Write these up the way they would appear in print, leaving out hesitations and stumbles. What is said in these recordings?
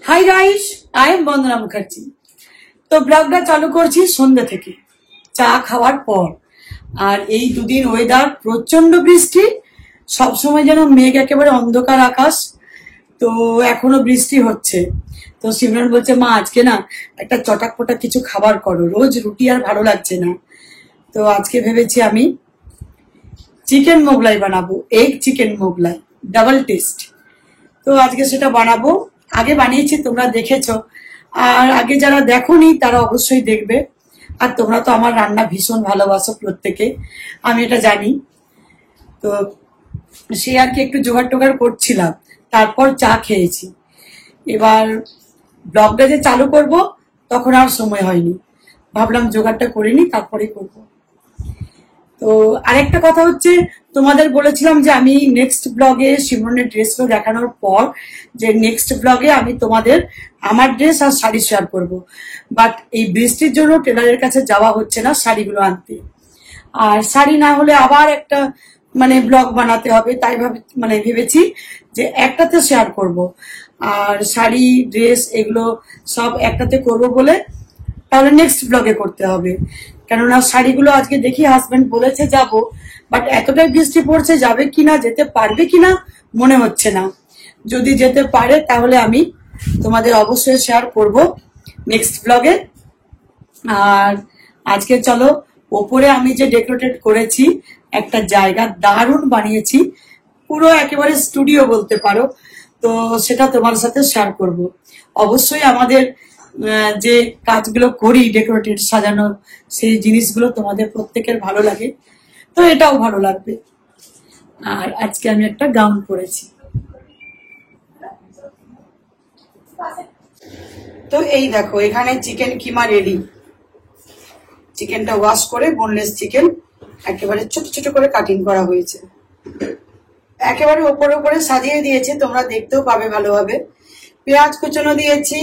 Hi guys, I am বন্দনা মুখার্জি। তো ব্লগটা চালু করছি সন্ধ্যা থেকে, চা খাওয়ার পর। আর এই দুদিন ওয়েদার প্রচন্ড বৃষ্টি, সবসময় যেন মেঘ, একেবারে অন্ধকার আকাশ। তো এখনো বৃষ্টি হচ্ছে। তো সিমরন বলছে, মা আজকে না একটা চটাকপটা কিছু খাবার করো, রোজ রুটি আর ভালো লাগছে না। তো আজকে ভেবেছি আমি চিকেন মোগলাই বানাবো, egg chicken Mughlai, double test. তো আজকে সেটা বানাবো। আগে বানিয়েছি, তোমরা দেখেছো। আর আগে যারা দেখোনি তারা অবশ্যই দেখবে। আর তোমরা তো আমার রান্না ভীষণ ভালোবাসো প্রত্যেকে, আমি এটা জানি। তো সে আর কি একটু জোগাড় টোগাড় করছিলাম, তারপর চা খেয়েছি। এবার ব্লগটা যে চালু করব তখন আর সময় হয়নি, ভাবলাম জোগাড়টা করে নি তারপরে করবো। তো আরেকটা কথা হচ্ছে, তোমাদের বলেছিলাম যে আমি নেক্সট ব্লগে সিমরনের ড্রেসগুলো দেখানোর পর যে নেক্সট ব্লগে আমি তোমাদের আমার ড্রেস আর শাড়ি শেয়ার করব। বাট এই বৃষ্টির জন্য টেলারের কাছে যাওয়া হচ্ছে না শাড়িগুলো আনতে। আর শাড়ি না হলে আবার একটা ব্লগ বানাতে হবে, তাই ভেবেছি যে একটাতে শেয়ার করব। আর শাড়ি, ড্রেস এগুলো সব একটাতে করব বলে তাহলে নেক্সট ব্লগে করতে হবে। কেননা শাড়িগুলো আজকে দেখি হাজবেন্ড বলেছে যাব, বাট এতটাই বৃষ্টি পড়ছে, যাবে কিনা, যেতে পারবে কিনা মনে হচ্ছে না। যদি যেতে পারে তাহলে আমি তোমাদের অবশ্যই শেয়ার করব নেক্সট ব্লগে। আর আজকে চলো, ওপরে আমি যে ডেকোরেটেড করেছি একটা জায়গা দারুণ বানিয়েছি, পুরো একেবারে স্টুডিও বলতে পারো। তো সেটা তোমার সাথে শেয়ার করব। অবশ্যই আমাদের যে কাজগুলো করি ডেকোরেটেড সাজানো, সেই জিনিসগুলো তোমাদের প্রত্যেকের ভালো লাগে, তো এটাও ভালো লাগবে। আর আজকে আমি একটা গাউন পরেছি। তো এই দেখো, এখানে চিকেন কিমা রেডি। চিকেনটা ওয়াশ করে, বোনলেস চিকেন, একেবারে ছোট ছোট করে কাটিং করা হয়েছে। একেবারে ওপরে ওপরে সাজিয়ে দিয়েছে, তোমরা দেখতেও পাবে ভালোভাবে। পেঁয়াজ কুচনো দিয়েছি,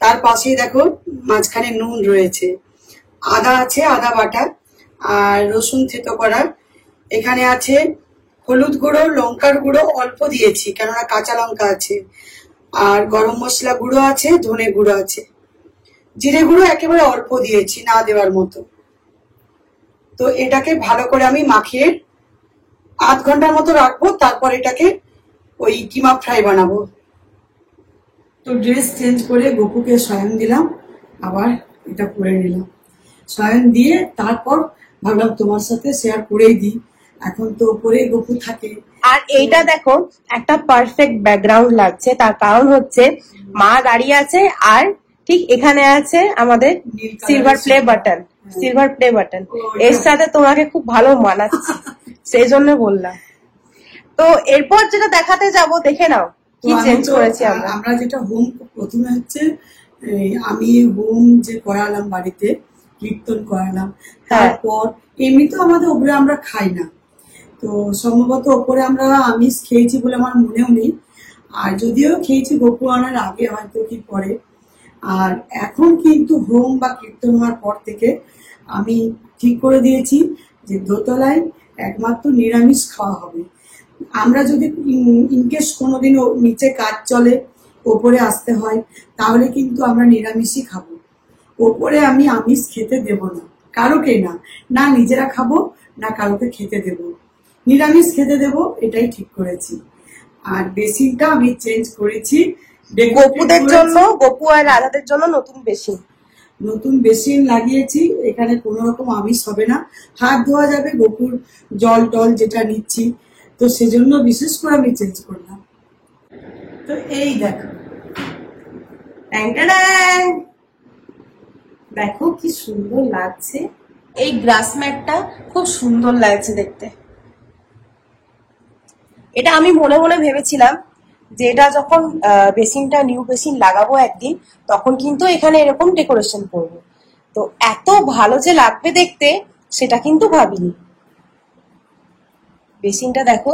তার পাশেই দেখো মাঝখানে নুন রয়েছে, আদা আছে, আদা বাটা, আর রসুন থেতো করা। এখানে আছে হলুদ গুঁড়ো, লঙ্কার গুঁড়ো অল্প দিয়েছি কেননা কাঁচা লঙ্কা আছে, আর গরম মশলা গুঁড়ো আছে, ধনে গুঁড়ো আছে, জিরে গুঁড়ো একেবারে অল্প দিয়েছি, না দেওয়ার মতো। তো এটাকে ভালো করে আমি মাখিয়ে আধ ঘন্টার মতো রাখবো, তারপর এটাকে ওই কিমা ফ্রাই বানাবো। তো ড্রেস চেঞ্জ করে গপুকে শয়ন দিলাম, আবার এটা পরে নিলাম। শয়ন দিয়ে তারপর ভাবলাম তোমার সাথে শেয়ার করেই দিই, এখন তো উপরে গপু থাকে। আর এইটা দেখো, একটা পারফেক্ট ব্যাকগ্রাউন্ড লাগছে, তার কারণ হচ্ছে মা দাঁড়িয়ে আছে আর ঠিক এখানে আছে আমাদের silver play button. Silver play button এর সাথে তোমাকে খুব ভালো মানাচ্ছে, সেই জন্য বললাম। তো এরপর যেটা দেখাতে যাব, দেখে নাও কি চেঞ্জ করেছি আমরা। আমরা যেটা হোম, প্রথমে হচ্ছে আমি হোম যে করালাম বাড়িতে, কীর্তন করালাম। তারপর এমনি তো আমাদের ওপরে আমরা খাই না, তো সম্ভবত ওপরে আমরা আমিষ খেয়েছি বলে আমার মনেও নেই। আর যদিও খেয়েছি গপু আনার আগে, হয়তো কি পরে। আর এখন কিন্তু হোম বা কীর্তন হওয়ার পর থেকে আমি ঠিক করে দিয়েছি যে দোতলায় একমাত্র নিরামিষ খাওয়া হবে। আমরা যদি ইনকেস কোনোদিনও নিচে কাজ চলে, ওপরে আসতে হয়, তাহলে কিন্তু আমরা নিরামিষই খাবো। ওপরে আমি আমিষ খেতে দেব না কারোকে, না না নিজেরা খাবো, না কারোকে খেতে দেব, নিরামিষ খেতে দেব, এটাই ঠিক করেছি। আর বেসিনটা আমি চেঞ্জ করেছি গপুদের জন্য, গপু আর রাধাদের জন্য নতুন বেসিন লাগিয়েছি। এখানে কোনো রকম আমিষ হবে না, হাত ধোয়া যাবে, গপুর জল টল যেটা নিচ্ছি, তো সেজন্য বিশেষ করে আমি চেঞ্জ করলাম। তো এই দেখো, দেখো কি সুন্দর লাগছে। এই গ্রাস ম্যাটটা খুব সুন্দর লাগছে দেখতে। এটা আমি মনে মনে ভেবেছিলাম যে এটা যখন বেসিনটা, নিউ বেসিন লাগাবো একদিন, তখন কিন্তু এখানে এরকম ডেকোরেশন করবো। তো এত ভালো যে লাগবে দেখতে, সেটা কিন্তু ভাবিনি। বেসিনটা দেখো,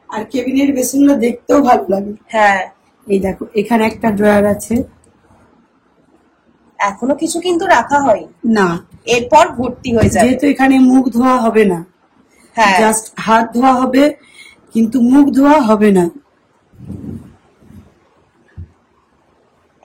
আর কেবিনের বেসিনগুলো দেখতেও ভালো লাগে। হ্যাঁ, এই দেখো, এখানে একটা ড্রয়ার আছে। এখনো কিছু কিন্তু রাখা হয় না, এরপর ভর্তি হয়ে যাবে। যেহেতু এখানে মুখ ধোয়া হবে না, হ্যাঁ, জাস্ট হাত ধোয়া হবে, কিন্তু মুখ ধোয়া হবে না।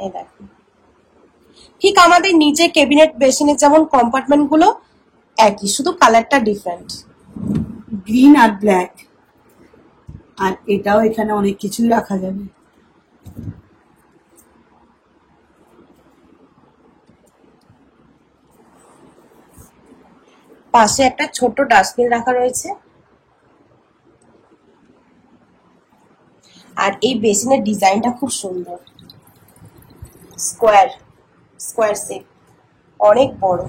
এই দেখো, ঠিক আমাদের নিচে ক্যাবিনেট বেসিনের যেমন কম্পার্টমেন্ট গুলো একই, শুধু কালারটা ডিফারেন্ট। গ্রিন আর ব্ল্যাক। আর এটাও এখানে অনেক কিছুই রাখা যাবে। পাশে একটা ছোট ডাস্টবিন রাখা রয়েছে। আর এই বেসিনের ডিজাইনটা খুব সুন্দর, স্কোয়ার স্কোয়ার শেপ, অনেক বড়,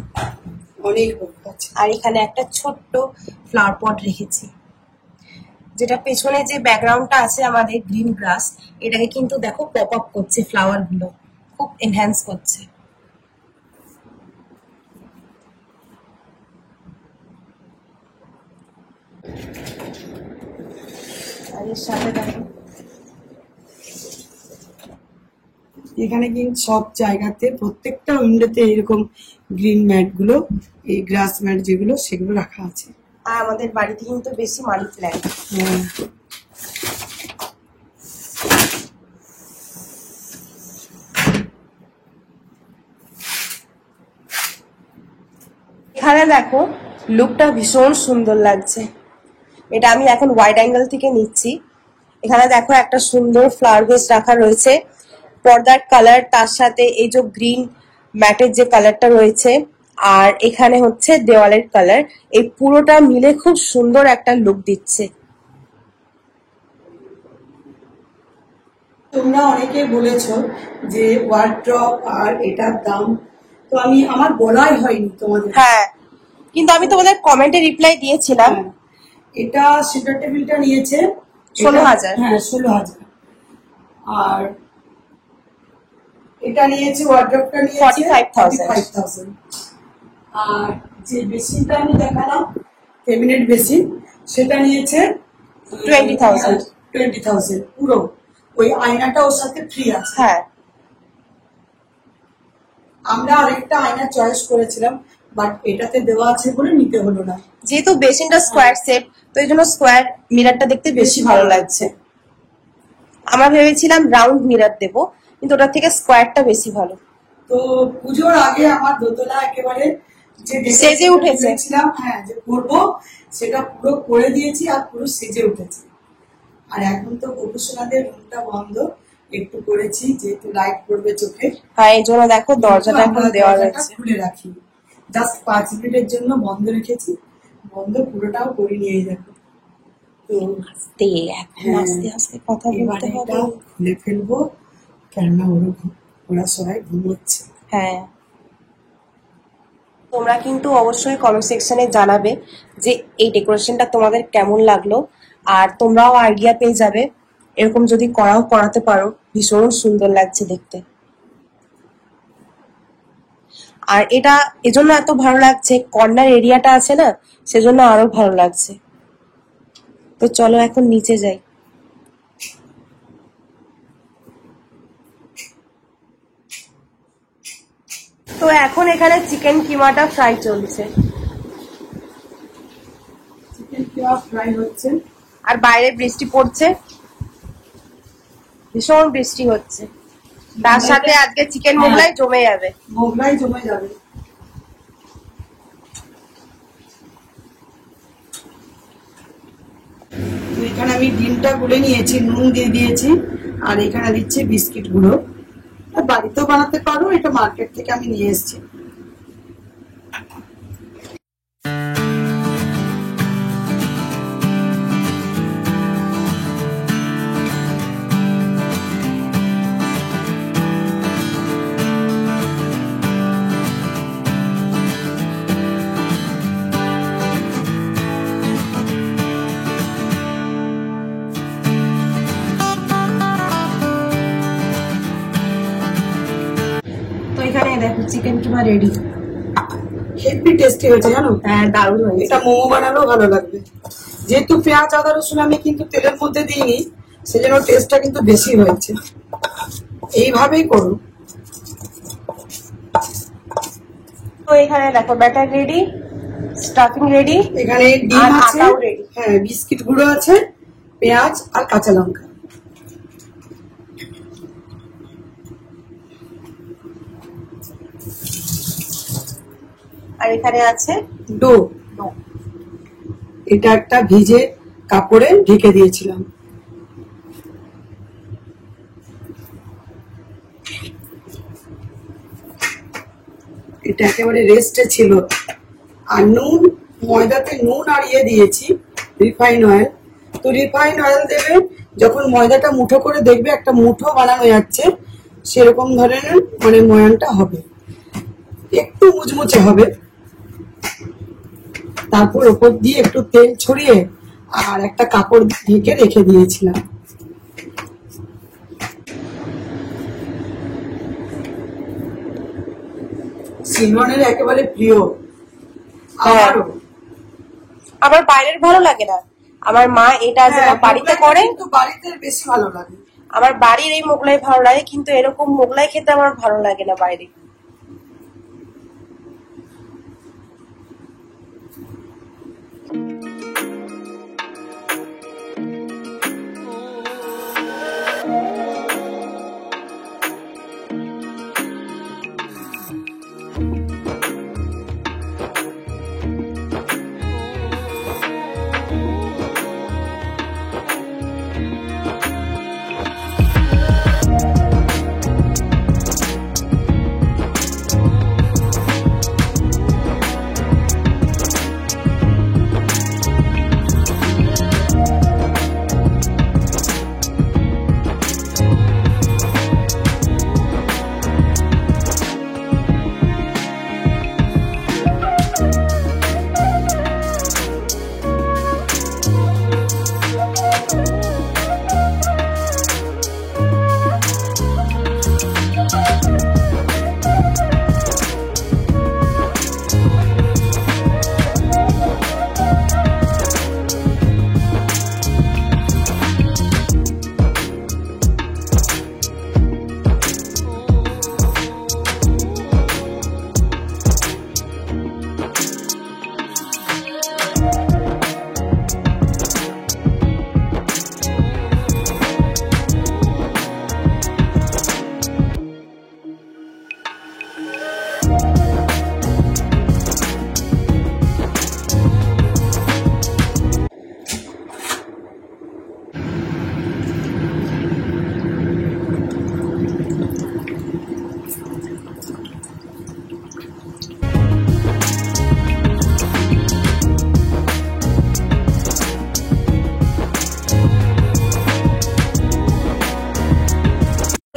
অনেক বড় আছে। আর এখানে একটা ছোট্ট ফ্লাওয়ার পট রেখেছি, যেটা পেছনে যে ব্যাকগ্রাউন্ডটা আছে আমাদের গ্রিন গ্রাস, এটাকে কিন্তু দেখো পপ আপ করছে, ফ্লাওয়ার গুলো খুব এনহ্যান্স করছে। আর এর সাথে দেখো এখানে কিন্তু সব জায়গাতে প্রত্যেকটা উইন্ডোতে এরকম গ্রিন ম্যাট গুলো, এই গ্রাস ম্যাট যেগুলো সেগুলো রাখা আছে। আর আমাদের বাড়িতে কিন্তু বেশি মানি প্ল্যান্ট। এখানে দেখো লুকটা ভীষণ সুন্দর লাগছে, এটা আমি এখন ওয়াইড অ্যাঙ্গেল থেকে নিচ্ছি। এখানে দেখো একটা সুন্দর ফ্লাওয়ার ভেস রাখা রয়েছে, পর্দার কালার তার সাথে এই যে গ্রিন ম্যাটের যে কালারটা রয়েছে, আর এখানে হচ্ছে দেওয়ালের কালার, এই পুরোটা মিলে খুব সুন্দর একটা লুক দিচ্ছে। তোমরা অনেকে বলেছো যে ওয়ার্ড্রপ আর এটার দাম, তো আমার বলাই হয়নি তোমাদের। হ্যাঁ, কিন্তু আমি তোমাদের কমেন্টে রিপ্লাই দিয়েছিলাম। এটা সেন্টার টেবিলটা নিয়েছে 16,000। হ্যাঁ 16,000। আর এটা নিয়েছে, ওয়ার্ড্রপটা নিয়েছে 45,000। আর যে বেসিনটা আমি দেখালাম, ক্যাবিনেট বেসিন, সেটা নিয়েছে 20,000 পুরো। ওই আয়নাটা ওর সাথে ফ্রি আছে। হ্যাঁ, আমরা আরেকটা আয়না চয়েস করেছিলাম, বাট এটাতে দেওয়া আছে বলে নিতে হলো না। যেহেতু বেসিনটা স্কোয়ার শেপ, তো এই জন্য স্কোয়ার মিরারটা দেখতে বেশি ভালো লাগছে। আমরা ভেবেছিলাম রাউন্ড মিরার দেবো, কিন্তু ওটার থেকে স্কোয়ারটা বেশি ভালো। তো পুজোর আগে আমার দোতলা একেবারে যে সেজে উঠেছে। হ্যাঁ, যে করবো সেটা পুরো করে দিয়েছি আর পুরো সেজে উঠেছে। আর এখন তো গোপুসোনাদের রুমটা বন্ধ, একটু করেছি যেহেতু লাইট পড়বে চোখে। হ্যাঁ, এই জন্য দেখো দরজাটা এখন দেওয়া রয়েছে। খুলে রাখি, জাস্ট 5 মিনিটের জন্য বন্ধ রেখেছি, বন্ধ পুরোটাও করে নিয়ে যাবো। তো আস্তে এখন আস্তে আস্তে কথা বলতে হবে। খুলে ফেলবো, কেননা ওরা সবাই ঘুমোচ্ছে। হ্যাঁ, তোমরা কিন্তু অবশ্যই কমেন্ট সেকশনে জানাবে যে এই ডেকোরেশনটা তোমাদের কেমন লাগলো, আর তোমরাও আইডিয়া পেয়ে যাবে এরকম যদি করাতে পারো, ভীষণ সুন্দর লাগছে দেখতে। আর এটা এজন্য এত ভালো লাগছে, কর্নার এরিয়াটা আছে না, সেজন্য আরো ভালো লাগছে। তো চলো এখন নিচে যাই। তো এখন এখানে চিকেন কিমাটা ফ্রাই চলছে, চিকেন কিমা ফ্রাই হচ্ছে। আর বাইরে বৃষ্টি পড়ছে, ভীষণ বৃষ্টি হচ্ছে, তার সাথে আজকে চিকেন মোগলাই জমে যাবে। মোগলাই জমে যাবে। এখানে আমি ডিমটা গুলে নিয়েছি, নুন দিয়ে দিয়েছি, আর এখানে দিচ্ছি বিস্কিট গুলো। বাড়িতেও বানাতে পারো, এটা মার্কেট থেকে আমি নিয়ে এসেছি। তো এখানে দেখো চিকেন কিমা রেডি। হেভি টেস্টি হয়েছে জানো। হ্যাঁ, দারুণ হয়েছে। এটা মোমো বানালেও ভালো লাগবে। যেহেতু পেঁয়াজ আদা রসুন আমি কিন্তু তেলের মধ্যে দিইনি, সেজন্য টেস্টটা কিন্তু বেশি হয়েছে। এইভাবেই করুন। তো এখানে দেখো ব্যাটার রেডি, স্টাফিং রেডি, এখানে ডিম আর আছে, আটাও রেডি। হ্যাঁ বিস্কিট গুঁড়ো আছে, পেঁয়াজ আর কাঁচা লঙ্কা। আর এখানে আছে ডো। ডো। এটা একটা ভিজে কাপড়ে ঢেকে দিয়েছিলাম। এটা একেবারে রেস্টে ছিল। আর নুন, ময়দাতে নুন আর ইয়ে দিয়েছি, রিফাইন অয়েল। তো রিফাইন অয়েল দেবে যখন ময়দাটা মুঠো করে দেখবে একটা মুঠো বানানো যাচ্ছে, সেরকম ধরনের মানে ময়ানটা হবে, একটু মুচমুচে হবে। তারপর ওপর দিয়ে একটু তেল ছড়িয়ে আর একটা কাপড় ঢেকে রেখে দিয়েছিলাম। সিমরনের একেবারে প্রিয়, আমারও। আমার বাইরের ভালো লাগে না, আমার মা এটা যেটা বাড়িতে করে কিন্তু বাড়িতে বেশি ভালো লাগে। আমার বাড়ির এই মোগলাই ভালো লাগে, কিন্তু এরকম মোগলাই খেতে আমার ভালো লাগে না বাইরে।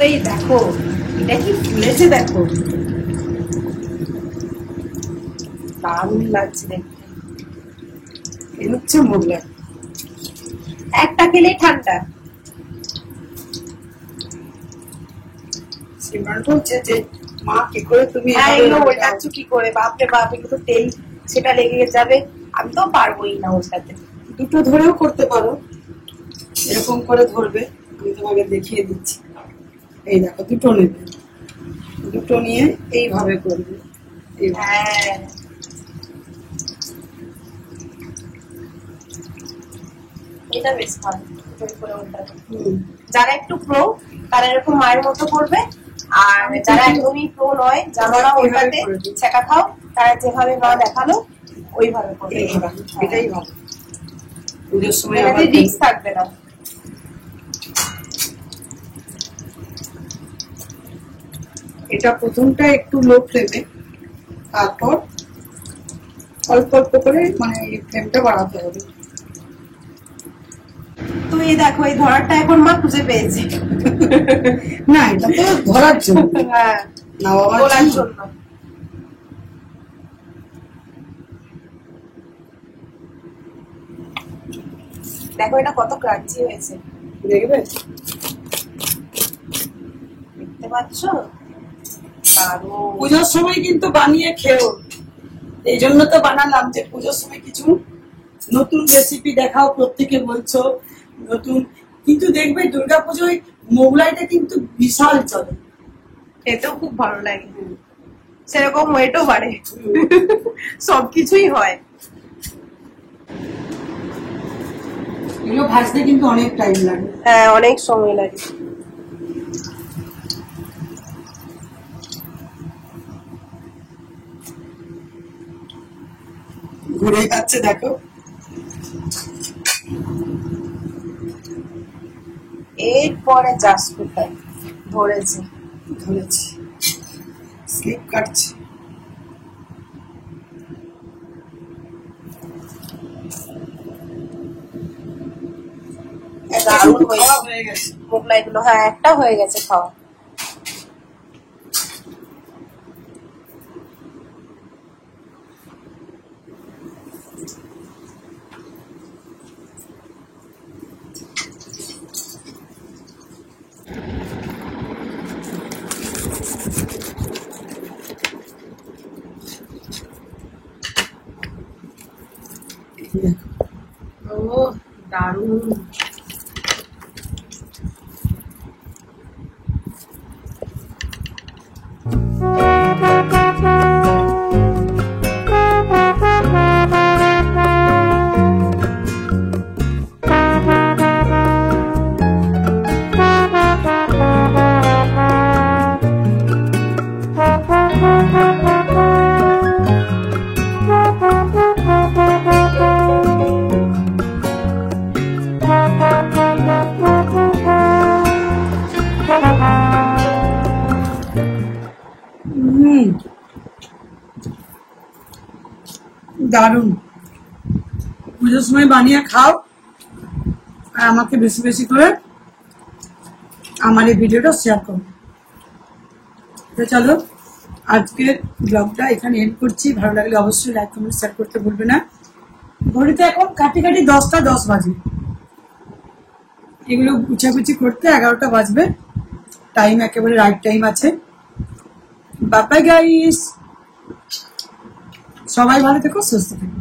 এই দেখো এটা কি ফুলেছে, দেখো দারুণ লাগছে দেখতে। এই হচ্ছে মোগলাই। একটা খেলেই ঠান্ডা। সিমরন বলছে যে মা কি করে তুমি এগুলো ওল্টাচ্ছ কি করে, বাপরে বাপ, এগুলো তো তেল সেটা লেগে যাবে, আমি তো পারবোই না ওল্টাতে। দুটো ধরেও করতে পারো, এরকম করে ধরবে, আমি তোমাকে দেখিয়ে দিচ্ছি। এই দেখো, দুটো নেবে, দুটো নিয়ে এইভাবে করবে। হ্যাঁ, এটা বেশ ভালো করে ওল্টাবে। যারা একটু প্রো তারা এরকম মায়ের মতো করবে, আর যারা একদমই প্রো নয়, জানো না ওল্টাতে, ছেঁকা খাও, তারা যেভাবে মা দেখালো ওইভাবে করবে। এটাই ভালো, পুজোর সময় রিস্ক থাকবে না। এটা প্রথমটা একটু লো ফ্লেমে, তারপর অল্প অল্প করে মানে ফ্লেমটা বাড়াতে হবে। তো এই দেখো, এই ধরারটা এখন মা খুঁজে পেয়েছে। না, এটা তো ধরার জন্য, হ্যাঁ, না বাবার বলার জন্য। দেখো এটা কত ক্রাঞ্চি হয়েছে, দেখবে, দেখতে পাচ্ছ? পুজোর সময় কিন্তু বানিয়ে খেও, এই জন্য তো বানালাম যে পুজোর সময় কিছু নতুন রেসিপি দেখাও, প্রত্যেকে বলছো নতুন, কিন্তু দেখবে দুর্গাপুজোয় মোগলাইটা কিন্তু বিশাল চলে, খেতেও খুব ভালো লাগে, সেরকম ওয়েটও বাড়ে, সবকিছুই হয়। এগুলো ভাজতে কিন্তু অনেক টাইম লাগে। হ্যাঁ, অনেক সময় লাগে। ঘুরে যাচ্ছে দেখো। এরপরে চাষ কোথায় ধরেছে, ধরেছি, স্লিপ কাটছে। দারুণ হয়েছে। খাওয়া হয়ে গেছে। মোগলাইগুলো হ্যাঁ একটা হয়ে গেছে খাওয়া। ও দারুণ। দারুণ। পুজোর সময় বানিয়ে খাও আর আমাকে বেশি বেশি করে আমার এই ভিডিওটা শেয়ার করো। তো চলো আজকের ব্লগটা এখানে এন্ড করছি। ভালো লাগলে অবশ্যই লাইক কমেন্ট শেয়ার করতে ভুলবে না। ঘড়িতে এখন কাটি 10টা 10 বাজে। এগুলো গুছাগুছি করতে 11টা বাজবে। টাইম একেবারে রাইট টাইম আছে। বাই বাই গাইস, সবাই ভালো থেকো, সুস্থ থেকো।